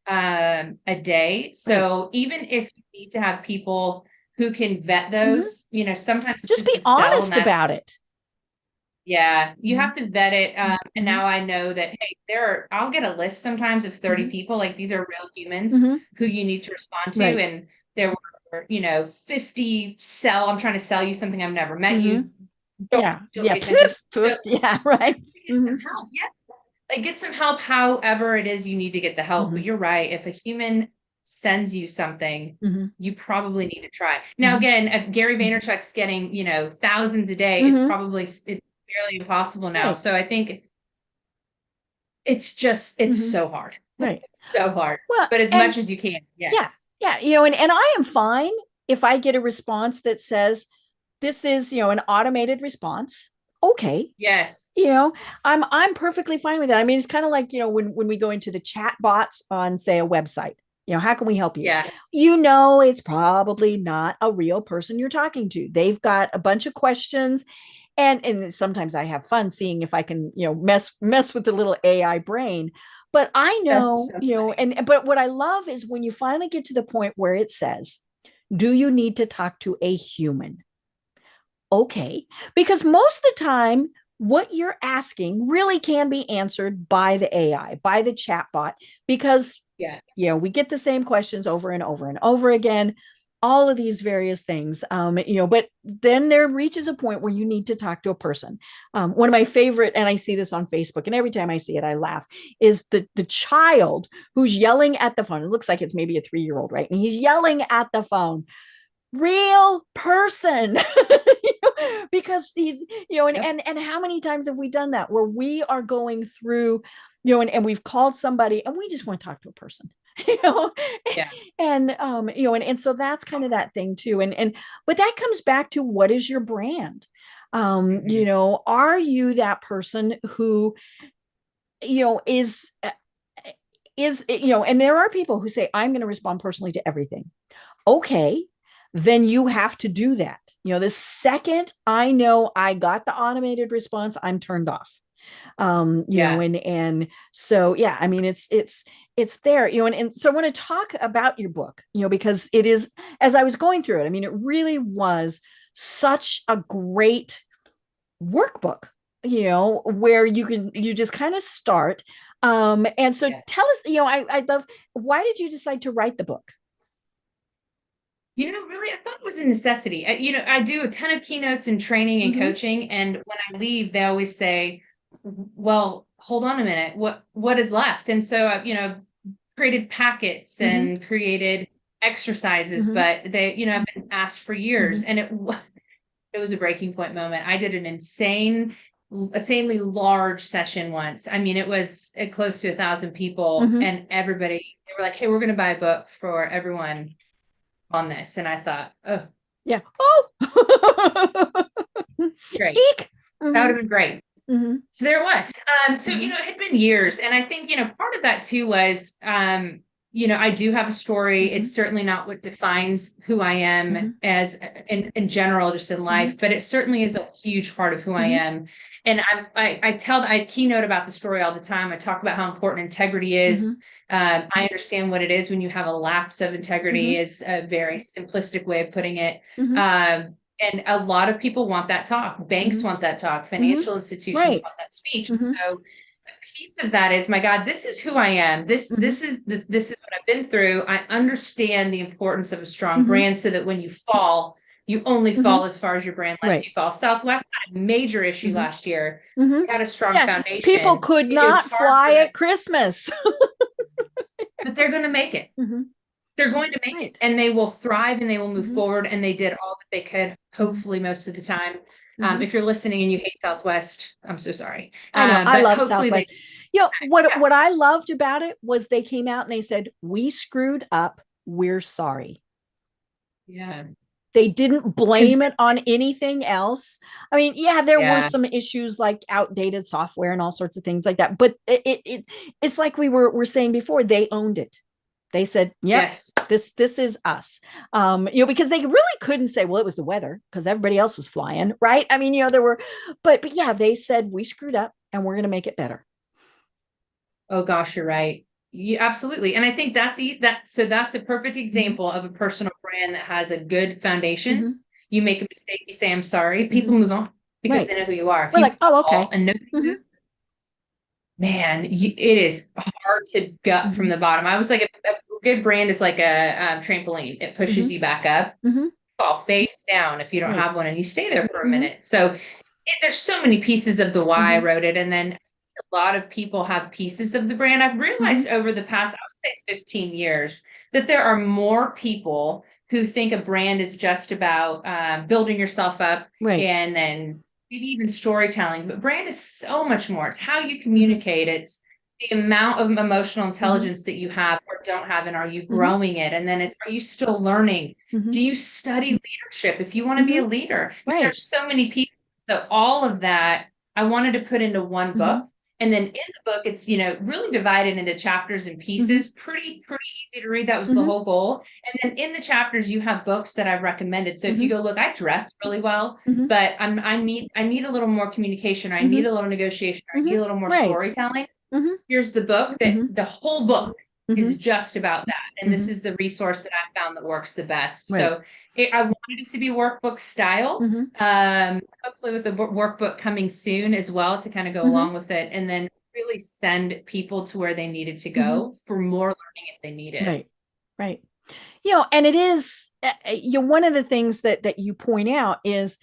[SPEAKER 3] a day. So even if you need to have people who can vet those, you know, sometimes it's
[SPEAKER 2] just be honest about it.
[SPEAKER 3] Yeah, you have to vet it. And now I know that, hey, I'll get a list sometimes of 30 people, like these are real humans who you need to respond to. And there were, you know, 50 I'm trying to sell you something I've never met you.
[SPEAKER 2] Right.
[SPEAKER 3] Get some help. Like get some help, however it is you need to get the help. But you're right. If a human sends you something, you probably need to try. Now, again, if Gary Vaynerchuk's getting, you know, thousands a day, it's barely impossible now. So I think it's so hard.
[SPEAKER 2] Right.
[SPEAKER 3] It's so hard.
[SPEAKER 2] Well,
[SPEAKER 3] but as much as you can.
[SPEAKER 2] Yeah. You know, and I am fine if I get a response that says, this is, you know, an automated response. Okay.
[SPEAKER 3] Yes.
[SPEAKER 2] You know, I'm perfectly fine with that. I mean, it's kind of like, you know, when we go into the chat bots on, say, a website, you know, how can we help you?
[SPEAKER 3] Yeah.
[SPEAKER 2] You know, it's probably not a real person you're talking to. They've got a bunch of questions. And sometimes I have fun seeing if I can, you know, mess with the little AI brain. But I know, you know, but what I love is when you finally get to the point where it says, do you need to talk to a human? Okay. Because most of the time, what you're asking really can be answered by the AI, by the chatbot, because you know, we get the same questions over and over and over again, all of these various things, you know, but then there reaches a point where you need to talk to a person. One of my favorite, and I see this on Facebook, and every time I see it, I laugh, is the child who's yelling at the phone. It looks like it's maybe a 3-year-old, right? And he's yelling at the phone, real person. Because he's, you know, and how many times have we done that where we are going through, you know, and we've called somebody and we just want to talk to a person, you know, and you know, and so that's kind of that thing too. And but that comes back to, what is your brand? You know, are you that person who, you know, is, you know, and there are people who say, I'm going to respond personally to everything. Okay, then you have to do that. You know, the second I know I got the automated response, I'm turned off. You know, and so, yeah, I mean, it's there, you know, and so I want to talk about your book, you know, because it is, as I was going through it, I mean, it really was such a great workbook, you know, where you just kind of start. And so tell us, you know, I love, why did you decide to write the book?
[SPEAKER 3] You know, really, I thought it was a necessity. You know, I do a ton of keynotes and training and coaching. And when I leave, they always say, well, hold on a minute, what is left? And so, you know, created packets and created exercises, but they, you know, I've been asked for years, and it was a breaking point moment. I did an insanely large session once. I mean, it was close to 1,000 people, and everybody, they were like, hey, we're going to buy a book for everyone on this. And I thought, oh
[SPEAKER 2] yeah,
[SPEAKER 3] great. That would have been great. So there it was. So, you know, it had been years. And I think, you know, part of that too was, you know, I do have a story. It's certainly not what defines who I am as in general, just in life, but it certainly is a huge part of who I am. And I keynote about the story all the time. I talk about how important integrity is. I understand what it is when you have a lapse of integrity, is a very simplistic way of putting it. And a lot of people want that talk. Banks want that talk. Financial institutions want that speech. So a piece of that is, my God, this is who I am. This is what I've been through. I understand the importance of a strong brand, so that when you fall, you only fall as far as your brand lets you fall. Southwest had a major issue last year. We had a strong foundation.
[SPEAKER 2] People could not fly at Christmas.
[SPEAKER 3] But they're going to make it. They're going to make it, and they will thrive, and they will move forward. And they did all that they could, hopefully most of the time. If you're listening and you hate Southwest, I'm so sorry.
[SPEAKER 2] I know, I love Southwest. You know, what I loved about it was they came out and they said, we screwed up. We're sorry.
[SPEAKER 3] Yeah.
[SPEAKER 2] They didn't blame it on anything else. I mean, yeah, there were some issues like outdated software and all sorts of things like that. But it's like we were saying before, they owned it. They said, yep, yes, this is us. Because they really couldn't say, well, it was the weather because everybody else was flying, right? I mean, there were, but yeah, they said we screwed up and we're going to make it better.
[SPEAKER 3] Oh gosh, you're right. Absolutely. And I think that's a perfect example of a personal brand that has a good foundation. You make a mistake, you say, I'm sorry. People move on because they know who you are.
[SPEAKER 2] We're like, oh, okay.
[SPEAKER 3] And man, it is hard to gut from the bottom. I was like, a good brand is like a trampoline. It pushes you back up. Fall face down if you don't have one, and you stay there for a minute. So there's so many pieces of the why I wrote it. And then a lot of people have pieces of the brand. I've realized over the past, I would say 15 years, that there are more people who think a brand is just about building yourself up and then maybe even storytelling, but brand is so much more. It's how you communicate. It's the amount of emotional intelligence that you have or don't have, and are you growing it? And then are you still learning? Do you study leadership if you want to be a leader? There's so many pieces. So all of that I wanted to put into one book. And then in the book, it's, really divided into chapters and pieces, pretty easy to read. That was the whole goal. And then in the chapters, you have books that I've recommended. So if you go, look, I dress really well, but I need a little more communication. Or I need a little negotiation. Or I need a little more storytelling. Here's the book that the whole book is just about that. And this is the resource that I found that works the best. So I wanted it to be workbook style. Hopefully with a workbook coming soon as well to kind of go along with it, and then really send people to where they needed to go for more learning if they need it.
[SPEAKER 2] Right. And it is, one of the things that you point out is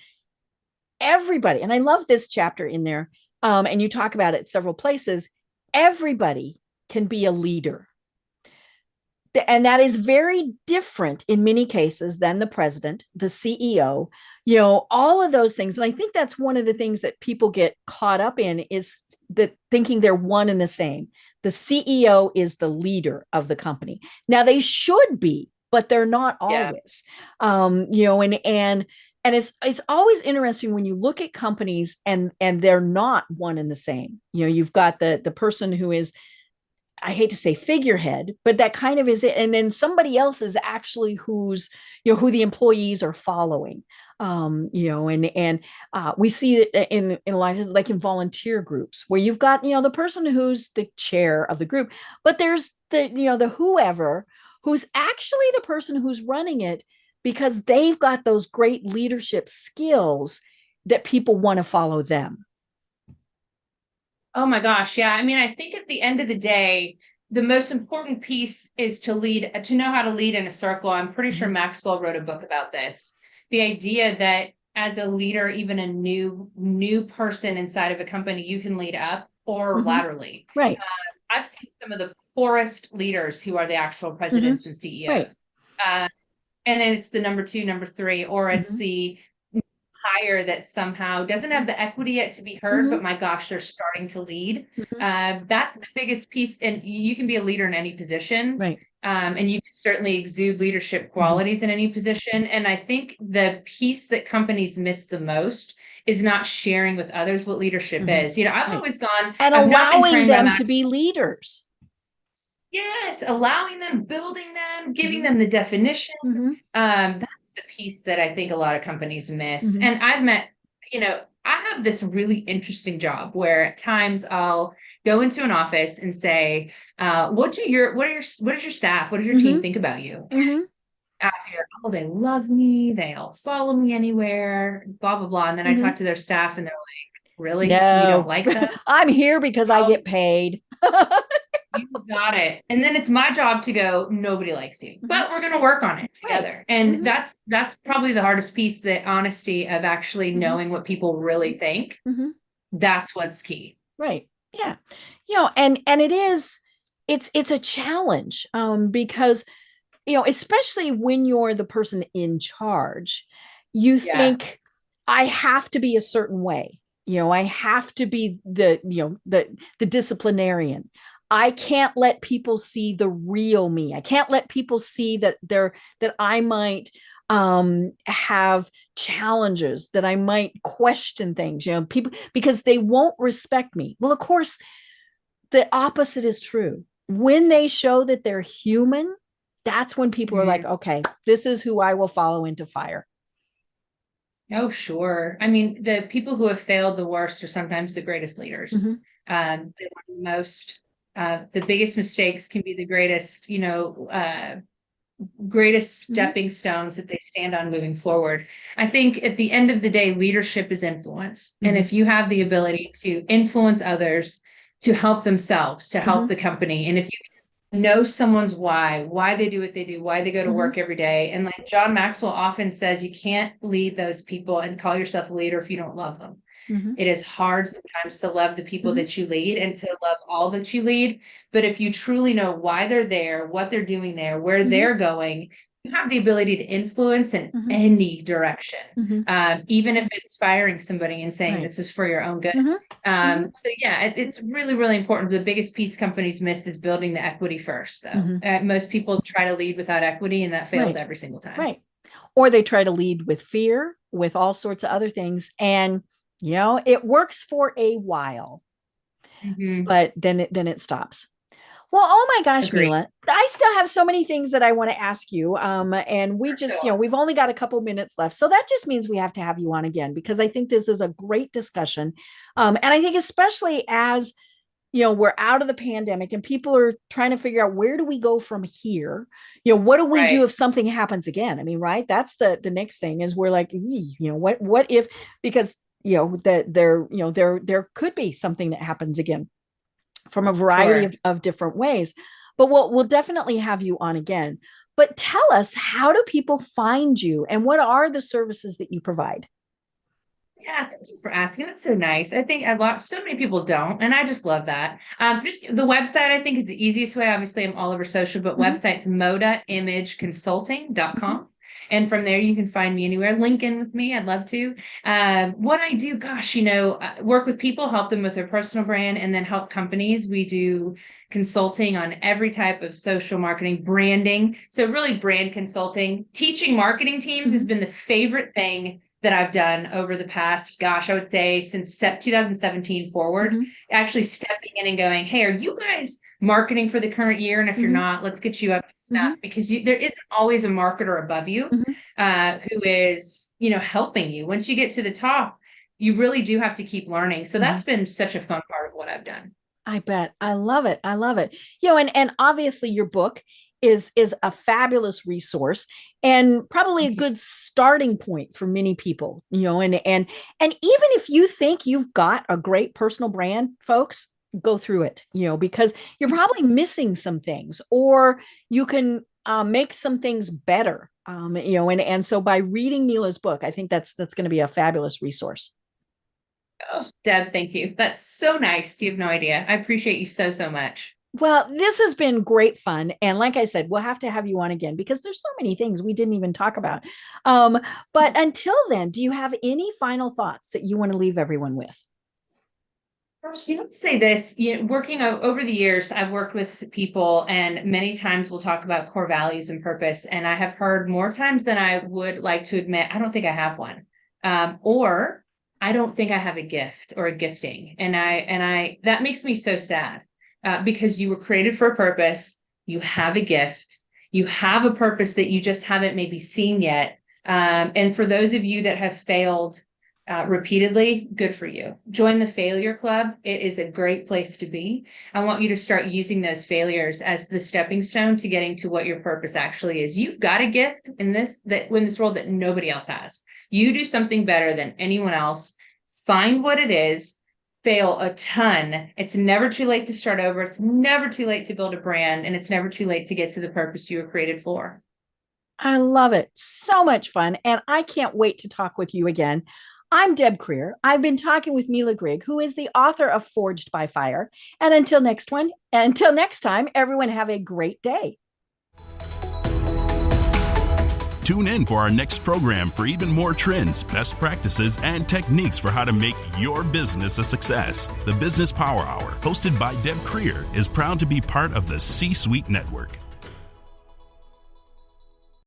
[SPEAKER 2] everybody, and I love this chapter in there, and you talk about it several places, everybody can be a leader. And that is very different in many cases than the president, the CEO, all of those things. And I think that's one of the things that people get caught up in, is that thinking they're one and the same. The CEO is the leader of the company. Now they should be, but they're not always. And it's always interesting when you look at companies and they're not one and the same. You've got the person who is, I hate to say figurehead, but that kind of is it. And then somebody else is actually who the employees are following. We see it in a lot of, like in volunteer groups where you've got, the person who's the chair of the group, but there's the whoever who's actually the person who's running it, because they've got those great leadership skills that people want to follow them.
[SPEAKER 3] Oh my gosh. Yeah. I mean, I think at the end of the day, the most important piece is to know how to lead in a circle. I'm pretty sure Maxwell wrote a book about this. The idea that as a leader, even a new person inside of a company, you can lead up or laterally.
[SPEAKER 2] Right.
[SPEAKER 3] I've seen some of the poorest leaders who are the actual presidents and CEOs. Right. And then it's the number 2, number 3, or it's the hire that somehow doesn't have the equity yet to be heard, but my gosh, they're starting to lead. That's the biggest piece. And you can be a leader in any position.
[SPEAKER 2] Right.
[SPEAKER 3] And you can certainly exude leadership qualities in any position. And I think the piece that companies miss the most is not sharing with others what leadership is. I've always gone
[SPEAKER 2] and allowing them to be leaders.
[SPEAKER 3] Yes, allowing them, building them, giving them the definition. That's the piece that I think a lot of companies miss. And I've met, I have this really interesting job where at times I'll go into an office and say, what does your staff, what do your team think about you? Out here, they love me, they all follow me anywhere, blah, blah, blah. And then I talk to their staff and they're like, really?
[SPEAKER 2] No.
[SPEAKER 3] You don't like that?
[SPEAKER 2] I'm here because I get paid.
[SPEAKER 3] You got it. And then it's my job to go, nobody likes you, but we're going to work on it together. Right. And that's probably the hardest piece, the honesty of actually knowing what people really think. That's what's key.
[SPEAKER 2] Right. Yeah. And it's a challenge because, especially when you're the person in charge, you think I have to be a certain way. I have to be the disciplinarian. I can't let people see the real me. I can't let people see that I might have challenges, that I might question things, people, because they won't respect me. Well, of course, the opposite is true. When they show that they're human, that's when people are like, okay, this is who I will follow into fire.
[SPEAKER 3] Oh, sure. I mean, the people who have failed the worst are sometimes the greatest leaders.
[SPEAKER 2] Mm-hmm.
[SPEAKER 3] They learn the most. The biggest mistakes can be the greatest, greatest stepping stones that they stand on moving forward. I think at the end of the day, leadership is influence. And if you have the ability to influence others to help themselves, to help the company, and if you know someone's why they do what they do, why they go to work every day. And like John Maxwell often says, you can't lead those people and call yourself a leader if you don't love them. It is hard sometimes to love the people that you lead and to love all that you lead. But if you truly know why they're there, what they're doing there, where they're going, you have the ability to influence in any direction, even if it's firing somebody and saying this is for your own good. So yeah, it's really, really important. The biggest piece companies miss is building the equity first, though. Most people try to lead without equity, and that fails every single time.
[SPEAKER 2] Right. Or they try to lead with fear, with all sorts of other things. And it works for a while, but then it stops. Well, oh my gosh,
[SPEAKER 3] Agreed.
[SPEAKER 2] Mila, I still have so many things that I want to ask you. And we just, we've only got a couple minutes left. So that just means we have to have you on again, because I think this is a great discussion. And I think especially as, we're out of the pandemic and people are trying to figure out, where do we go from here? What do we do if something happens again? I mean, right. That's the next thing is we're like, what if, because there could be something that happens again from a variety of different ways, but we'll definitely have you on again. But tell us, how do people find you and what are the services that you provide?
[SPEAKER 3] Yeah, thank you for asking. That's so nice. I think so many people don't, and I just love that. Just the website, I think, is the easiest way. Obviously, I'm all over social, but website's modaimageconsulting.com. And from there, you can find me anywhere. Link in with me. I'd love to. What I do, work with people, help them with their personal brand, and then help companies. We do consulting on every type of social marketing, branding. So really brand consulting. Teaching marketing teams has been the favorite thing that I've done over the past, I would say since 2017 forward, actually stepping in and going, hey, are you guys marketing for the current year? And if you're not, let's get you up to snuff, because there isn't always a marketer above you who is, helping you. Once you get to the top, you really do have to keep learning. So that's been such a fun part of what I've done.
[SPEAKER 2] I bet. I love it. I love it. And obviously your book is a fabulous resource and probably a good starting point for many people, and even if you think you've got a great personal brand, folks, go through it, because you're probably missing some things, or you can make some things better, and so by reading Mila's book, I think that's going to be a fabulous resource.
[SPEAKER 3] Oh, Deb, thank you. That's so nice. You have no idea. I appreciate you so, so much.
[SPEAKER 2] Well, this has been great fun. And like I said, we'll have to have you on again because there's so many things we didn't even talk about. But until then, do you have any final thoughts that you want to leave everyone with?
[SPEAKER 3] First, say this, working over the years, I've worked with people, and many times we'll talk about core values and purpose. And I have heard more times than I would like to admit, I don't think I have one. Or I don't think I have a gift or a gifting. And that makes me so sad. Because you were created for a purpose, you have a gift, you have a purpose that you just haven't maybe seen yet. And for those of you that have failed repeatedly, good for you. Join the failure club. It is a great place to be. I want you to start using those failures as the stepping stone to getting to what your purpose actually is. You've got a gift in this world that nobody else has. You do something better than anyone else. Find what it is. Fail a ton. It's never too late to start over. It's never too late to build a brand, and it's never too late to get to the purpose you were created for.
[SPEAKER 2] I love it. So much fun. And I can't wait to talk with you again. I'm Deb Creer. I've been talking with Mila Grigg, who is the author of Forged by Fire. And until next time, everyone have a great day.
[SPEAKER 1] Tune in for our next program for even more trends, best practices, and techniques for how to make your business a success. The Business Power Hour, hosted by Deb Creer, is proud to be part of the C-Suite Network.